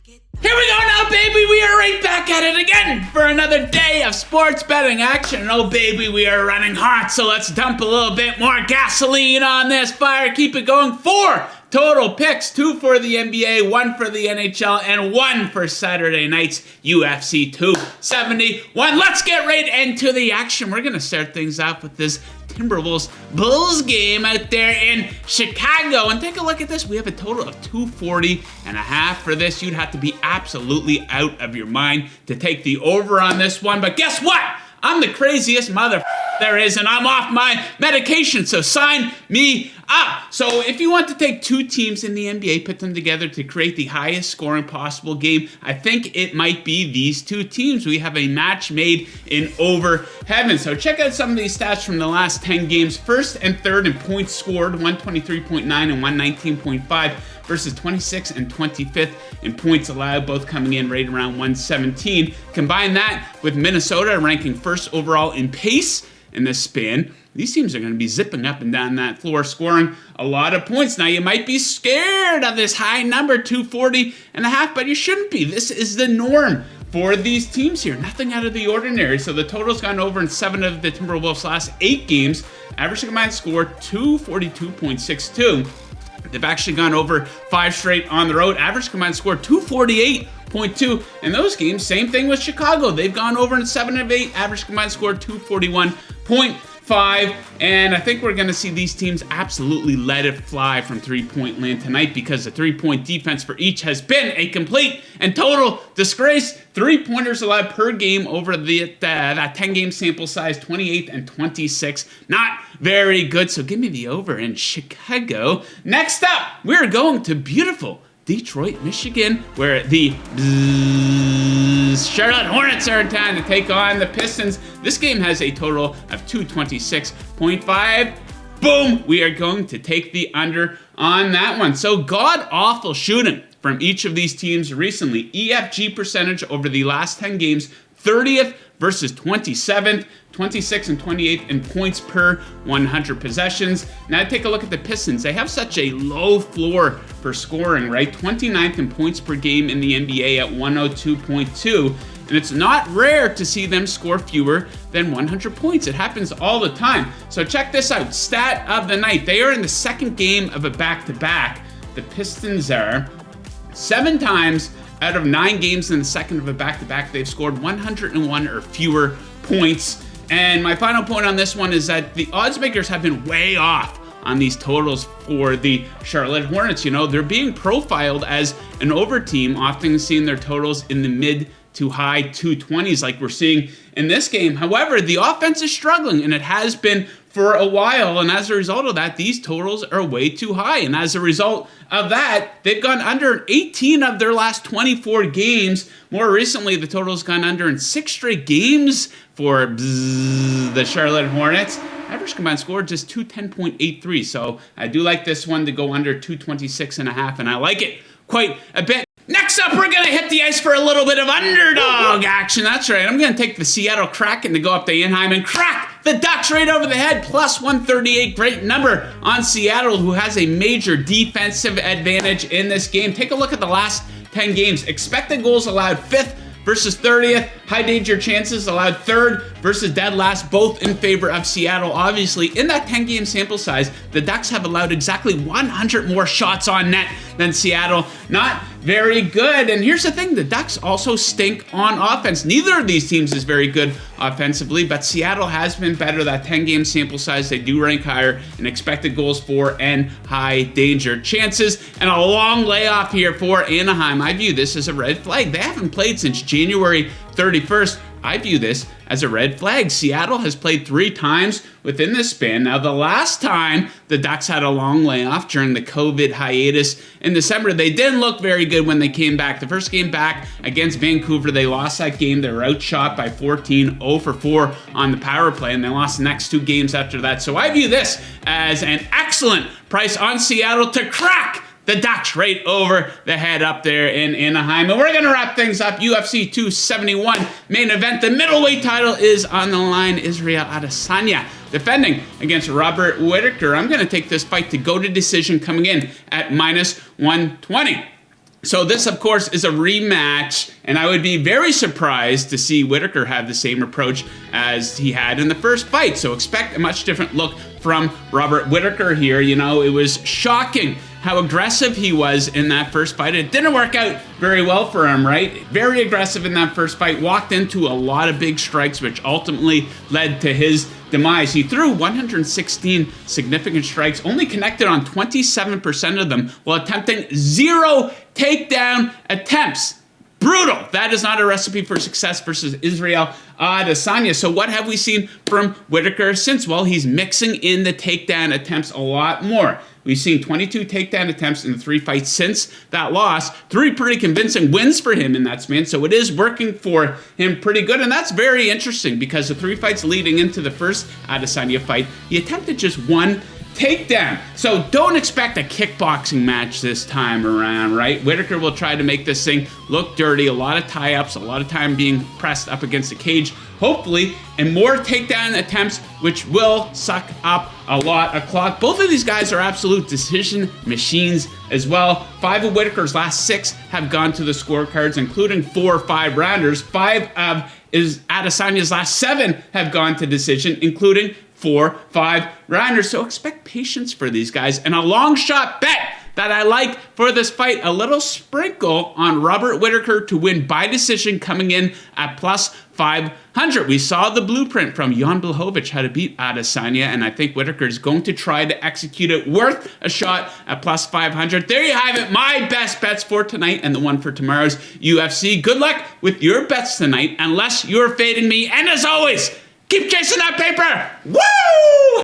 Here we go now, baby. We are right back at it again for another day of sports betting action. Oh, baby, we are running hot, so let's dump a little bit more gasoline on this fire. Keep it going. 4 total picks, 2 for the NBA, 1 for the NHL, and 1 for Saturday night's UFC 271. Let's get right into the action. We're going to start things off with this Timberwolves Bulls game out there in Chicago. And take a look at this. We have a total of 240.5 for this. You'd have to be absolutely out of your mind to take the over on this one. But guess what? I'm the craziest mother there is, and I'm off my medication, so sign me up. So if you want to take 2 teams in the NBA, put them together to create the highest scoring possible game, I think it might be these 2 teams. We have a match made in over heaven. So check out some of these stats from the last 10 games. First and third in points scored, 123.9 and 119.5. versus 26th and 25th in points allowed, both coming in right around 117. Combine that with Minnesota ranking first overall in pace in this span. These teams are going to be zipping up and down that floor, scoring a lot of points. Now, you might be scared of this high number, 240.5, but you shouldn't be. This is the norm for these teams here. Nothing out of the ordinary. So the total's gone over in 7 of the Timberwolves' last 8 games. Average combined score, 242.62. They've actually gone over 5 straight on the road. Average combined score, 248.2. In those games, same thing with Chicago. They've gone over in 7 of 8. Average combined score, 241.5. And I think we're going to see these teams absolutely let it fly from three-point land tonight, because the three-point defense for each has been a complete and total disgrace. 3-pointers allowed per game over that 10-game sample size, 28th and 26th. Not very good, so give me the over in Chicago. Next up, we're going to beautiful Detroit, Michigan, where the Charlotte Hornets are in town to take on the Pistons. This game has a total of 226.5. Boom! We are going to take the under on that one. So god-awful shooting from each of these teams recently. EFG percentage over the last 10 games, 30th versus 27th, 26th and 28th in points per 100 possessions. Now take a look at the Pistons. They have such a low floor for scoring, right? 29th in points per game in the NBA at 102.2. And it's not rare to see them score fewer than 100 points. It happens all the time. So check this out. Stat of the night. They are in the second game of a back-to-back. The Pistons are 7 times out of 9 games in the second of a back-to-back, they've scored 101 or fewer points. And my final point on this one is that the odds makers have been way off on these totals for the Charlotte Hornets. You know, they're being profiled as an over team, often seeing their totals in the mid to high 220s like we're seeing in this game. However, the offense is struggling, and it has been for a while, and as a result of that, these totals are way too high. And as a result of that, they've gone under in 18 of their last 24 games. More recently, the total's gone under in 6 straight games for the Charlotte Hornets. Average combined score just 210.83. So I do like this one to go under 226.5, and I like it quite a bit. Next up, we're going to hit the ice for a little bit of underdog action. That's right. I'm going to take the Seattle Kraken to go up to Anaheim and crack the Ducks right over the head. Plus 138. Great number on Seattle, who has a major defensive advantage in this game. Take a look at the last 10 games. Expected goals allowed 5th versus 30th. High danger chances allowed 3rd versus dead last, both in favor of Seattle. Obviously, in that 10-game sample size, the Ducks have allowed exactly 100 more shots on net than Seattle. Not very good. And here's the thing, the Ducks also stink on offense. Neither of these teams is very good offensively, but Seattle has been better. That 10-game sample size, they do rank higher in expected goals for and high danger chances. And a long layoff here for Anaheim. I view this as a red flag. They haven't played since January 31st. I view this as a red flag. Seattle has played 3 times within this span. Now, the last time the Ducks had a long layoff during the COVID hiatus in December, they didn't look very good when they came back. The first game back against Vancouver, they lost that game. They were outshot by 14, 0 for 4 on the power play, and they lost the next 2 games after that. So I view this as an excellent price on Seattle to crack the Ducks right over the head up there in Anaheim. And we're going to wrap things up. UFC 271 main event. The middleweight title is on the line. Israel Adesanya defending against Robert Whittaker. I'm going to take this fight to go to decision, coming in at -120. So this, of course, is a rematch, and I would be very surprised to see Whittaker have the same approach as he had in the first fight. So expect a much different look from Robert Whittaker here. You know, it was shocking how aggressive he was in that first fight. It didn't work out very well for him, right? Very aggressive in that first fight, walked into a lot of big strikes, which ultimately led to his demise. He threw 116 significant strikes, only connected on 27% of them, while attempting 0 takedown attempts. Brutal. That is not a recipe for success versus Israel Adesanya. So what have we seen from Whittaker since? Well, he's mixing in the takedown attempts a lot more. We've seen 22 takedown attempts in the 3 fights since that loss. 3 pretty convincing wins for him in that span. So it is working for him pretty good. And that's very interesting because the 3 fights leading into the first Adesanya fight, he attempted just 1 takedown. So don't expect a kickboxing match this time around, right? Whittaker will try to make this thing look dirty. A lot of tie-ups, a lot of time being pressed up against the cage, hopefully, and more takedown attempts, which will suck up a lot of clock. Both of these guys are absolute decision machines as well. 5 of Whittaker's last 6 have gone to the scorecards, including 4 5-rounders. 5 of Adesanya's last 7 have gone to decision, including 4 5-rounders. So expect patience for these guys, and a long shot bet that I like for this fight, a little sprinkle on Robert Whittaker to win by decision, coming in at plus 500. We saw the blueprint from Jan Blachowicz how to beat Adesanya, and I think Whittaker is going to try to execute it. Worth a shot at plus 500. There you have it, my best bets for tonight and the one for tomorrow's UFC. Good luck with your bets tonight, unless you're fading me, and as always, keep chasing that paper. Woo!